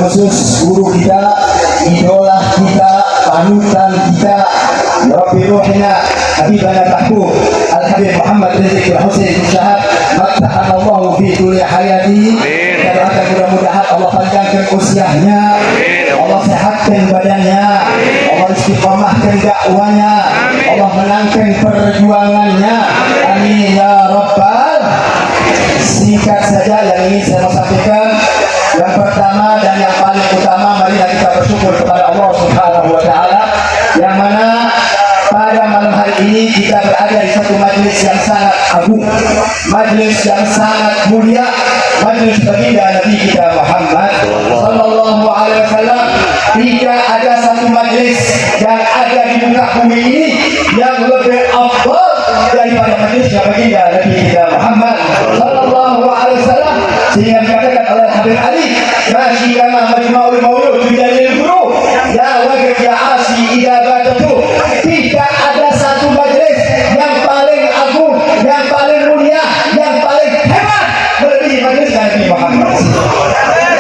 khusus guru kita, idola kita, panutan kita, Rabbi ruhina habibana tahku Al-Habib Muhammad Rizik Al-Husain Syahab mattahallahu fi kulli hayati. Dan akan mudah-mudahan Allah panjangkan usianya, Allah sehatkan badannya, Allah istiqamahkan dakwanya, Allah menangkan perjuangannya, amin ya rabbal. Singkat saja yang ingin saya sampaikan. Yang pertama dan yang paling utama, marilah kita bersyukur kepada Allah Subhanahu wa Ta'ala, yang mana pada malam hari ini kita berada di satu majlis yang sangat agung, majlis yang sangat mulia, majlis baginda Nabi kita Muhammad Sallallahu Alaihi Wasallam. Tidak ada satu majlis yang ada di muka bumi ini yang lebih afdal daripada majlisnya baginda Nabi kita Muhammad Sallallahu Alaihi Wasallam. Sehingga dikatakan oleh Habib Ali, masih kama majma'ul maulud bidalil guru ya wajib ya asi idabatuh. Tidak ada satu majlis yang paling agung, yang paling mulia, yang paling hebat melebihi majlis Nabi Muhammad.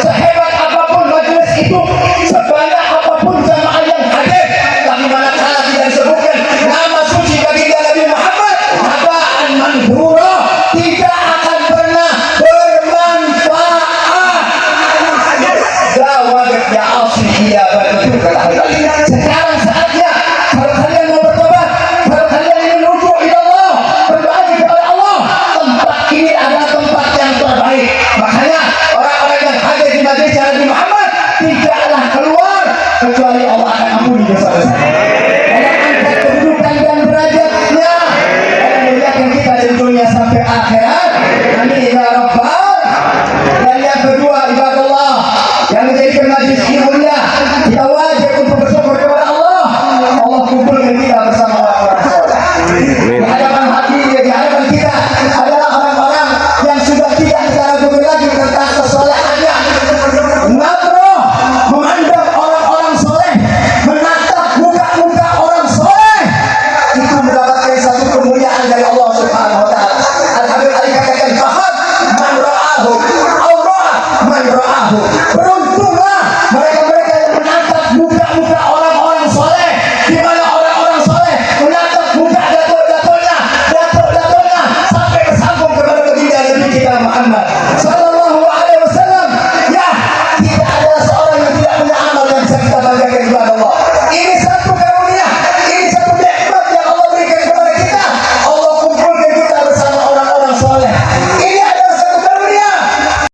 Sehebat apapun majlis itu, sebanyak apapun jamaah yang hadir, tapi manakala tidak disebutkan nama suci baginda Nabi Muhammad, haba'an manthura, tidak akan pernah bermanfaat. Wajib ya asli dia betul kata Habib Ali. Sekarang saatnya kalau kalian mau bertobat, kalau kalian ingin rujuk ila Allah, berdoa kepada Allah, tempat ini adalah tempat yang terbaik. Makanya orang-orang yang hadir di majlis Nabi Muhammad tidaklah keluar kecuali Allah akan ampuni dosa-dosa. Allah angkat kedudukan dan derajatnya, Allah muliakan kita di dunia sampai akhirat. Amin ya rabbal. Dan yang kedua, ibadallah, yang menjadikan majlis ini mulia, kita wajib untuk bersyukur kepada Allah. Allah kumpulkan kita bersama orang-orang soleh. Di hadapan hati, di hadapan kita adalah orang-orang yang sudah tidak kita ragukan lagi tentang kesolehannya. Nadroh, memandang orang-orang soleh, menatap muka-muka orang soleh, itu mendapatkan satu kemuliaan dari Allah Subhanahu wa Ta'ala. Al-Habib Ali katakan, fahad man ra'ahu, Allah man ra'ahu. Beruntunglah mereka-mereka yang menatap muka-muka orang-orang soleh, di mana orang-orang soleh menatap muka datuk-datuknya sampai bersambung kepada baginda Nabi kita Muhammad Sallallahu Alaihi Wasallam. Ya, tidak ada seorang yang tidak punya amal yang bisa kita banggakan kepada Allah. Ini satu karunia, ini satu nikmat yang Allah berikan kepada kita. Allah kumpulkan kita bersama orang-orang soleh. Ini adalah satu karunia.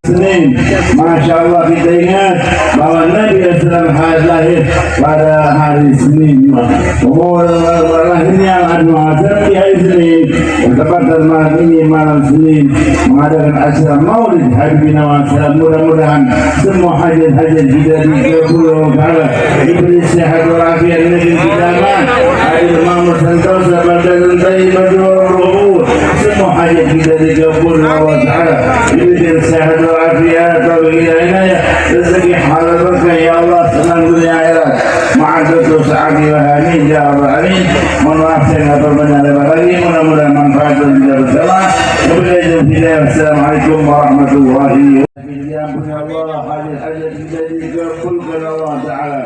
Senin, Masya Allah, kita ingat bahwa Nabi Islam lahir pada hari Senin. Umur lahirnya Al-Mu'adzam di hari Senin. Bertepatan malam ini, malam Senin, mengadakan acara Maulid Habibina Wasallam. Mudah-mudahan semua hajat-hajat kita dikabul Allah, diberi sehat walafiat negeri kita aman, adil makmur sentosa badan thayyibah wa semua hajat kita dikabul Allah Ta'ala, diberi sehat walafiat rezeki halal berkah ya Allah, senang dunia akhirat, ma'adutu sa'adi wa amin ya Allah amin. Mohon maaf saya nggak berbanyak lebar lagi, mudah-mudahan manfaat dan kita bersama. Wassalamualaikum warahmatullahi wabarakatuh. Diampuni Allah hajat-hajat kita dikabulkan Allah Ta'ala.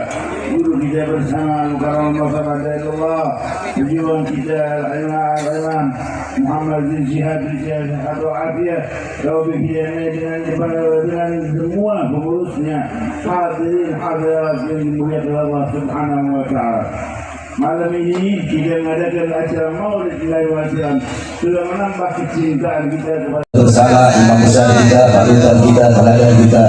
Guru kita bersama Mukarram Mustafa Allah, pejuang kita Al-Imam Muhammad bin Syihab bin Syihab Al-Afiyah, Rabi kita dengan semua pengurusnya, hadirin hadirat yang dimuliakan Allah Subhanahu wa Ta'ala. Malam ini kita mengadakan acara Maulid Nabi Wasallam, sudah menambah kecintaan kita kepada bersama imam besar kita, panutan kita, teladan kita,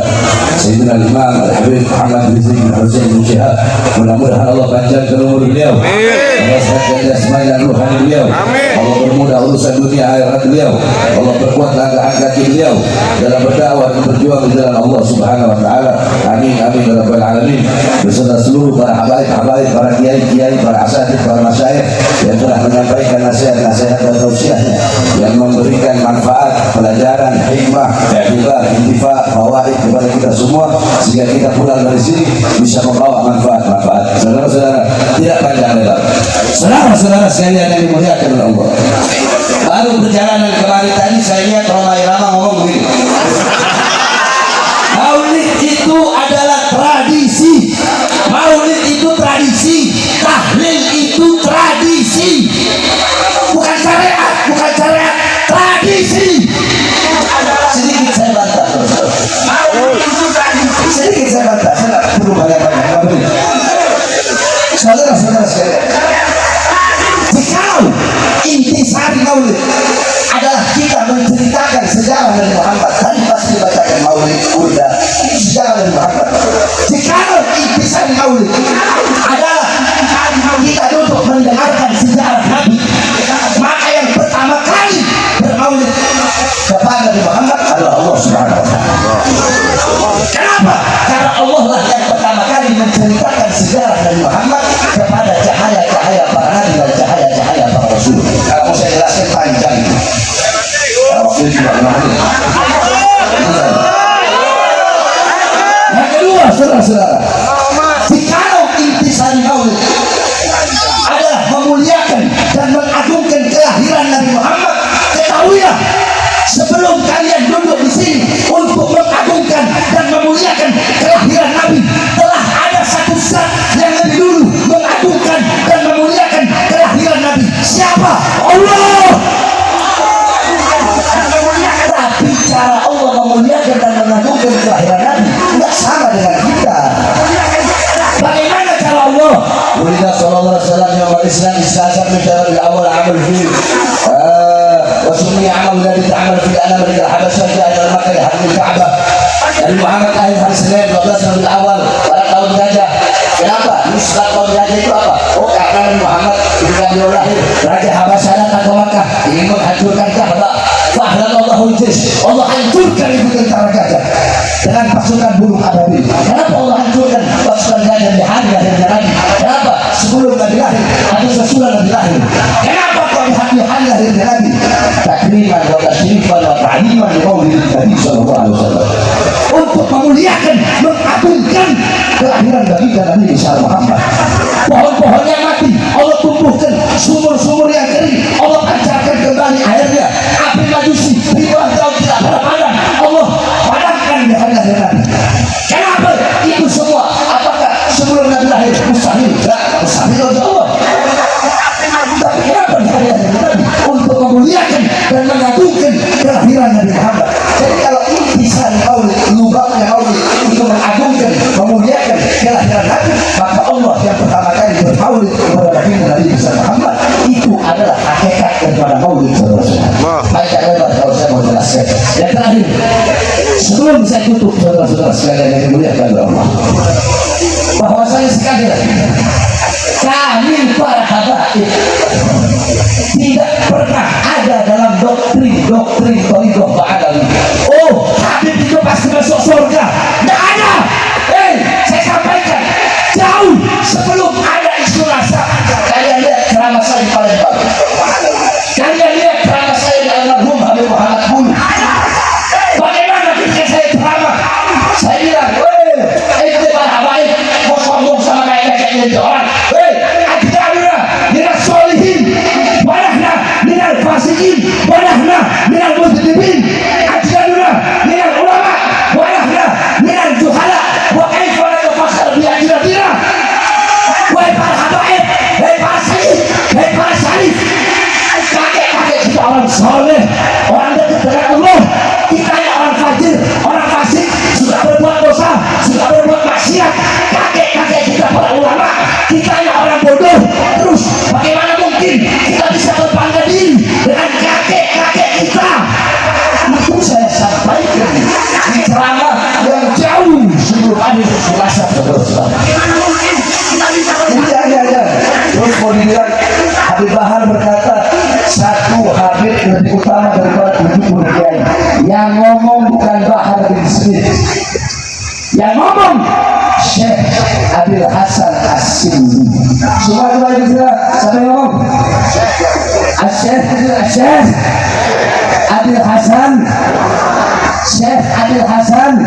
Sayyidina Imam Al-Habib Muhammad bin Hussein bin Syihab. Mudah-mudahan Allah panjangkan umur beliau, Allah sehatkan jasmani dan ruhani beliau, Allah bermudah urusan dunia akhirat beliau, Allah perkuat langkah kaki beliau dalam berdakwah dan berjuang di jalan Allah Subhanahu wa Ta'ala. Amin amin ya rabbal alamin. Beserta seluruh para habaib, para kiai, para asatidz, para masyayikh yang telah menyampaikan nasihat-nasihat dan tausiahnya yang memberikan manfaat, pelajaran, hikmah, i'tibar, intifa, fawaid kepada kita semua, sehingga kita pulang dari sini bisa membawa manfaat-manfaat. Saudara-saudara, tidak panjang lebar. Saudara-saudara sekalian yang dimuliakan oleh Allah, baru perjalanan kemarin tadi saya lihat Roma Irama ngomong begini, Maulid itu adalah tradisi, Maulid itu tradisi, tahlil itu tradisi, bukan syariat, tradisi. Sedikit saya bantah, saya nggak perlu banyak-banyak. Saudara-saudara sekalian, jikalau intisari Maulid adalah kita menceritakan sejarah Nabi Muhammad, tadi pasti dibacakan Maulid Burda, itu sejarah Nabi Muhammad. Jikalau intisari Maulid adalah kita duduk mendengarkan sejarah Nabi, maka yang pertama kali bermaulid kepada Nabi Muhammad adalah Allah Subhanahu wa Ta'ala. Kenapa? Karena Allah lah yang pertama kali menceritakan sejarah Nabi Muhammad kepada cahaya-cahaya para nabi dan cahaya-cahaya para rasul. Kalau saya jelaskan panjang, waktu itu tidak mengerti. Yang kedua, saudara-saudara, jikalau intisari maulid adalah memuliakan dan mengagungkan kelahiran Nabi Muhammad, ketahuilah sebelum kalian duduk di sini untuk mengagungkan dan memuliakan kelahiran Nabi, telah ada satu zat yang lebih dulu mengagungkan dan memuliakan kelahiran Nabi. Siapa? Allah. Tapi cara Allah memuliakan dan mengagungkan kelahiran Nabi tidak sama dengan kita. Bagaimana cara Allah? Walidah sallallahu alaihi wasallam yang Islam istasar menjadi awal amal fi wasumi amal dari ta'amal fi anam dari Habasyah ila Makkah hadil Ka'bah. Nabi Muhammad lahir hari Senin 12 Rabiul Awal pada tahun Gajah. Kenapa? Nusrat tahun Gajah itu apa? Oh, karena Nabi Muhammad ketika beliau lahir, Raja Habasyah datang ke Makkah ingin menghancurkan Ka'bah. Fahlanallahu jis, Allah hancurkan itu tentara gajah dengan pasukan burung ababil. Kenapa Allah hancurkan pasukan gajah di hari lahirnya Nabi? Kenapa? Sebelum Nabi lahir atau sesudah Nabi lahir? Kenapa kau di hari lahirnya Nabi? Takriman wa tasyrifan wa ta'liman li maulidin Nabi sallallahu alaihi wasallam, untuk memuliakan, mengagungkan kelahiran Nabi dan Nabi besar Muhammad. Pohon-pohonnya mati, Allah tumbuhkan. Sumur-sumur yang kering, Allah pancarkan kembali airnya. Api majusi ribuan tahun tidak pernah padam, Allah padamkan di hari lahir Nabi. Kenapa itu semua? Apakah sebelum Nabi lahir mustahil? Tidak, mustahil oleh Allah. Tapi kenapa di hari lahir Nabi? Untuk memuliakan dan mengagungkan kelahiran Nabi Muhammad. Jadi kalau intisari maulid, lubangnya maulid itu mengagungkan, memuliakan kelahiran Nabi, maka Allah yang pertama kali bermaulid kepada Nabi besar Muhammad, itu adalah hakikat daripada maulid. Baik, lebar kalau saya mau jelaskan. Yang terakhir, sebelum saya tutup, saudara-saudara sekalian yang dimuliakan oleh Allah, bahwasanya sekali lagi kami para habaib tidak pernah ada dalam doktrin Thariqah Ba'alawi. Oh, Habib itu pasti masuk surga. Tidak ada. Saya sampaikan jauh sebelum ada isu rasa. Kalian lihat ceramah saya di Palembang, kalian lihat ceramah saya di almarhum Habib Muhammad Bulu. Bagaimana ketika saya ceramah, saya bilang, itu para habaib mau sombong sama kayak gitu orang. Fasikin, wadahna minal mudhibin, ajaduna minal ulama, soleh, orang dekat dengan Allah. Kita yang orang fajir, orang fasik, sudah berbuat dosa, sudah berbuat maksiat. Kakek-kakek kita para ulama, kita yang orang bodoh. Terus bagaimana mungkin kita bisa berbangga diri dengan kakek-kakek kita? Itu saya sampaikan di ceramah yang jauh sebelum ada selasa terus. Iya. Terus mau dibilang Habib Bahar berkata satu Habib lebih utama daripada 70 kiai. Yang ngomong bukan Bahar bin Smith, yang ngomong Syekh Abil Hasan As-Sindi. Semua coba bisa sampai ngomong Syekh Abil Hasan, Syekh Abil Hasan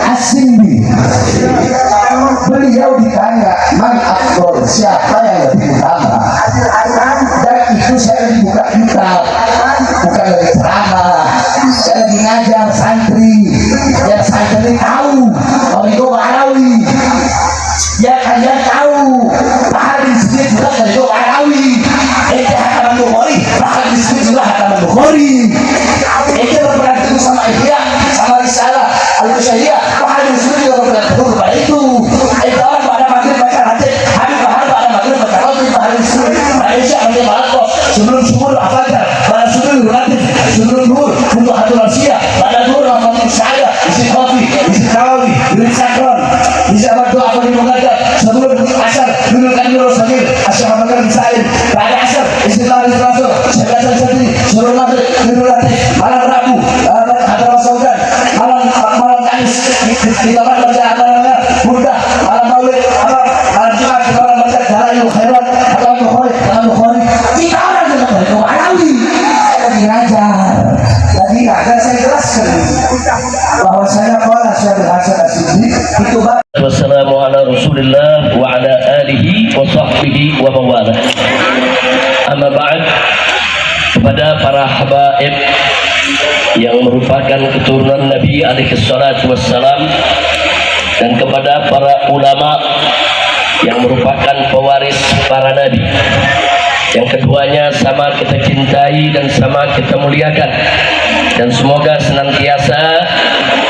As-Sindi. Beliau ditanya, man afdol, siapa yang lebih utama? Dan itu saya lagi buka kitab, bukan lagi ceramah. Saya lagi ngajar santri, yang santri tahu kalau itu Ma'arawi. Ya kalian tahu Bahar bin Smith juga dari itu Ma'arawi. Itu hataman Bukhari, Bahar bin Smith juga hataman Bukhari. Itu berarti sama Ihya, sama Risalah Al-Musyahiyah. Bahar bin Smith juga berarti kepada itu. Itu orang pada maghrib baca hadis, Habib Bahar pada maghrib baca hadis, Bahar bin Smith. Malaysia nanti malam sebelum subuh afajar, pada subuh relatif, sebelum duhur untuk hatu rahasia, pada duhur rahmatin saya, isi kopi, isi kawawi, isi sakron, isi abad doa apa di mengajar, sebelum asar, dulu kan dulu sakit, asyik apakan misalin, pada asar, isi tawar isi rasul, sebelasan sendiri, sebelum maghrib, dulu latih, malam rabu, hatu rasaudan, malam kamis, di tempat baca apa-apa, mudah, malam maulid, malam jumat, malam baca dalail khairat, malam bukhari, kita orang dengan dari Ma'arawi. Saya lagi ngajar, saya jelaskan bahwa saya Syekh Hasan As-Sindi itu wassalamu ala rasulillah wa ala alihi wa sahbihi wa mawalah. Amma ba'd, kepada para habaib yang merupakan keturunan Nabi alaihi salatu wassalam dan kepada para ulama yang merupakan pewaris para nabi, yang keduanya sama kita cintai dan sama kita muliakan, dan semoga senantiasa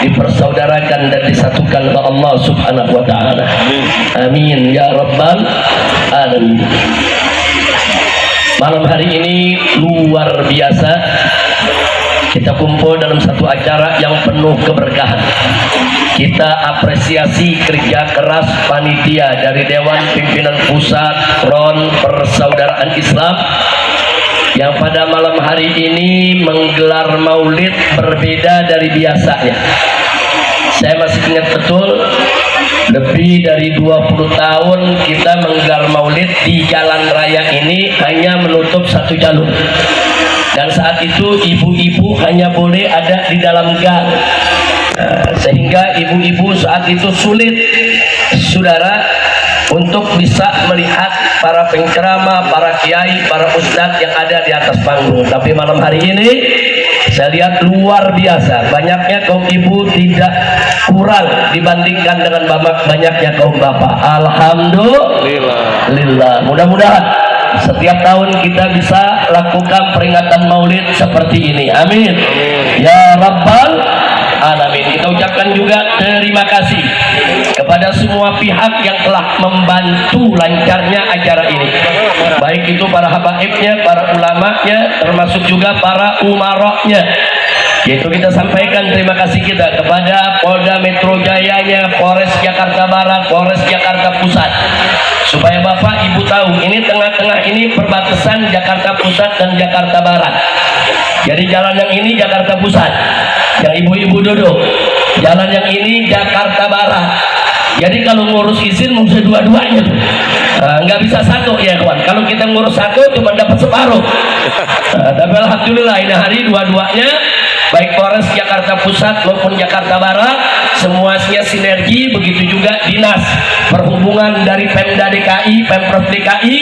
dipersaudarakan dan disatukan oleh Allah Subhanahu wa taala. Amin ya rabbal alamin. Malam hari ini luar biasa, kita kumpul dalam satu acara yang penuh keberkahan. Kita apresiasi kerja keras panitia dari Dewan Pimpinan Pusat Front Persaudaraan Islam yang pada malam hari ini menggelar maulid berbeda dari biasanya. Saya masih ingat betul, lebih dari 20 tahun kita menggelar maulid di jalan raya ini hanya menutup satu jalur. Dan saat itu ibu-ibu hanya boleh ada di dalam gang. Sehingga ibu-ibu saat itu sulit, saudara, untuk bisa melihat para penceramah, para kiai, para ustadz yang ada di atas panggung. Tapi malam hari ini saya lihat luar biasa, banyaknya kaum ibu tidak kurang dibandingkan dengan banyaknya kaum bapak. Alhamdulillah. Mudah-mudahan setiap tahun kita bisa lakukan peringatan maulid seperti ini. Amin. Ya Rabbal Alamin. Kita ucapkan juga terima kasih kepada semua pihak yang telah membantu lancarnya acara ini, baik itu para habaibnya, para ulamanya, termasuk juga para umaroknya. Yaitu kita sampaikan terima kasih kita kepada Polda Metro Jayanya, Polres Jakarta Barat, Polres Jakarta Pusat, supaya Bapak Ibu tahu ini tengah-tengah ini perbatasan Jakarta Pusat dan Jakarta Barat. Jadi jalan yang ini Jakarta Pusat, yang ibu-ibu duduk. Jalan yang ini Jakarta Barat. Jadi kalau ngurus izin mesti dua-duanya, nggak bisa satu ya kawan. Kalau kita ngurus satu cuma dapat separuh. Tapi alhamdulillah ini hari dua-duanya, baik Polres Jakarta Pusat maupun Jakarta Barat, semuanya sinergi. Begitu juga dinas perhubungan dari Pemda DKI, Pemprov DKI,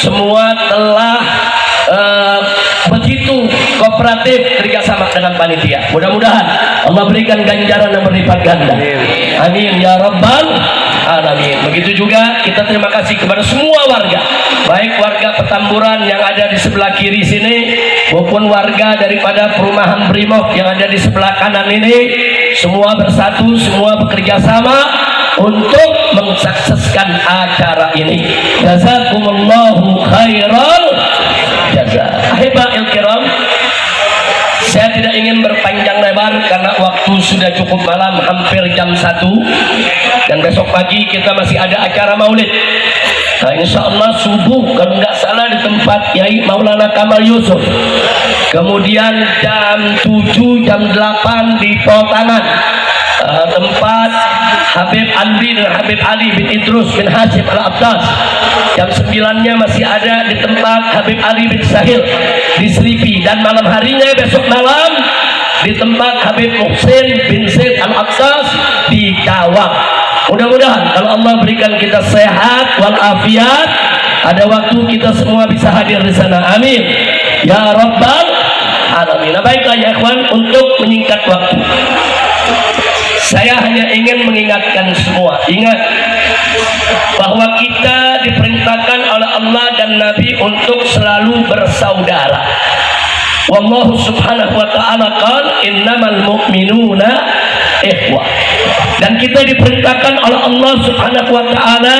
semua telah begitu kooperatif kerjasama dengan panitia. Mudah-mudahan Allah berikan ganjaran yang berlipat ganda. Amin ya rabbal alamin. Begitu juga kita terima kasih kepada semua warga, baik warga Petamburan yang ada di sebelah kiri sini maupun warga daripada perumahan Brimob yang ada di sebelah kanan ini. Semua bersatu, semua bekerja sama untuk mensukseskan acara ini. Jazakumullahu khairal jazaa. Ahibahil kiram, saya tidak ingin berpanjang lebar karena waktu sudah cukup malam, hampir jam 1, dan besok pagi kita masih ada acara maulid. Nah, insya Allah subuh kalau nggak salah di tempat Yai Maulana Kamal Yusuf, kemudian jam 7, jam 8 di Potangan, tempat Habib Andri dan Habib Ali bin Idrus bin Hashim Al-Abbas. Jam 9-nya masih ada di tempat Habib Ali bin Sahil di Selipi, dan malam harinya besok malam di tempat Habib Muhsin bin Zaid Al-Abbas di Cawang. Mudah-mudahan kalau Allah berikan kita sehat walafiat, ada waktu kita semua bisa hadir di sana. Amin ya rabbal alamin. Baiklah ya ikhwan, untuk menyingkat waktu, saya hanya ingin mengingatkan semua, ingat bahwa kita diperintahkan oleh Allah dan Nabi untuk selalu bersaudara. Wallahu subhanahu wa ta'ala qala innamal mu'minuna ikhwah. Dan kita diperintahkan oleh Allah subhanahu wa ta'ala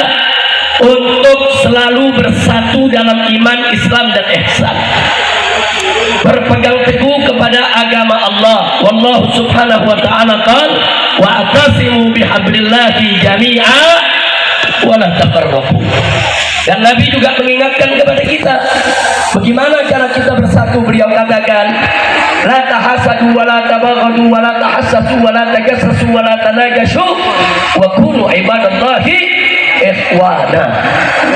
untuk selalu bersatu dalam iman, Islam dan ihsan, berpegang teguh kepada agama Allah. Wallahu subhanahu wa ta'ala qala wa'tasimu bihablillahi jami'a wa la tafarraqu. Dan Nabi juga mengingatkan kepada kita bagaimana cara kita bersatu. Beliau katakan, la tahasadu wa la tabaghadu wa la tahassasu wa la tajassasu wa la tanajashu wa kunu ibadallahi ikhwana.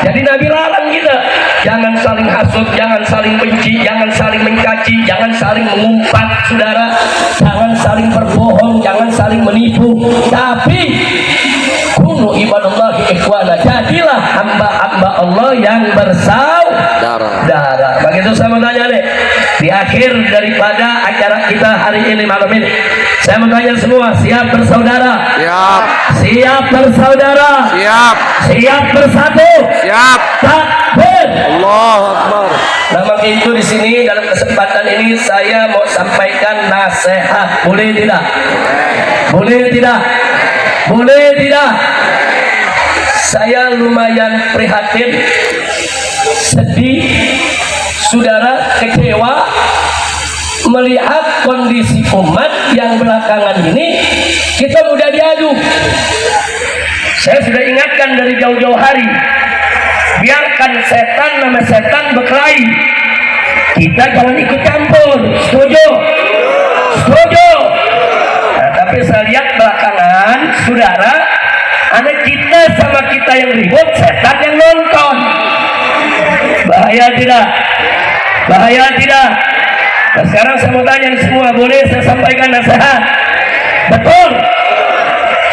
Jadi Nabi larang kita jangan saling hasut, jangan saling benci, jangan saling mencaci, jangan saling mengumpat saudara, jangan saling berbohong, jangan saling menipu, tapi kunu ibadallahi ikhwana, jadilah hamba-hamba Allah yang bersaudara. Begitu saya mau tanya nih, di akhir daripada acara kita hari ini malam ini, saya mau tanya semua, siap bersaudara? Siap. Siap bersaudara? Siap. Siap bersatu? Siap. Takbir. Allahu Akbar. Nah, maka itu di sini dalam kesempatan ini saya mau sampaikan nasihat. Boleh tidak? Boleh tidak? Boleh tidak? Saya lumayan prihatin, sedih, saudara, kecewa melihat kondisi umat yang belakangan ini kita mudah diadu. Saya sudah ingatkan dari jauh-jauh hari, biarkan setan nama setan berkelahi, kita jangan ikut campur. Setuju? Setuju? Nah, tapi saya lihat belakangan saudara, anak kita sama kita yang ribut, setan yang nonton. Bahaya tidak? Bahaya tidak? Nah, sekarang saya mau tanya semua, boleh saya sampaikan nasihat? Betul?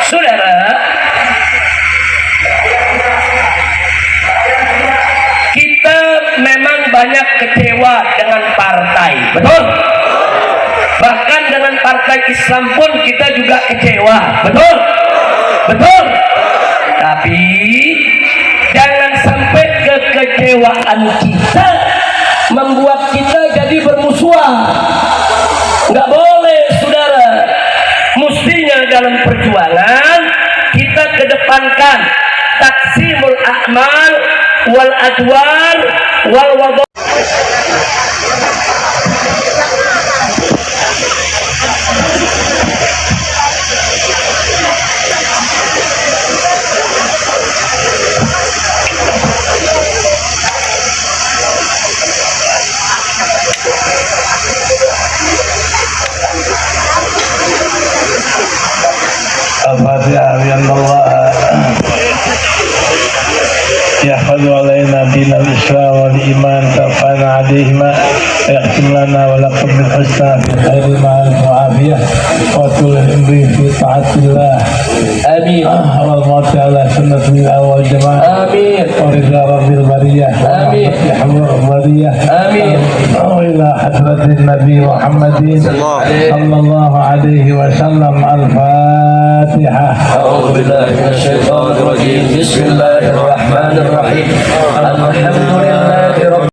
Saudara, kita memang banyak kecewa dengan partai, betul? Bahkan dengan partai Islam pun kita juga kecewa, betul? Betul? Tapi jangan sampai kekecewaan kita membuat kita jadi bermusuhan. Nggak boleh saudara. Mestinya dalam perjuangan kita kedepankan taksimul a'mal wal adwar wal wadha. الفاتحة بأن الله يحفظ علينا دين الإسلام والإيمان توفانا عليهما ويختم لنا ولكم بالحسنى في خير المعارف وعافية وطول العمر في طاعة الله. آمين. والموت على سنة الله والجماعة. آمين. ورضا رب البرية. آمين. ورحمة البرية. آمين. إلى حضرة النبي محمد صلى الله عليه وسلم. الفاتحة. أعوذ بالله من الشيطان الرجيم. بسم الله الرحمن الرحيم. الحمد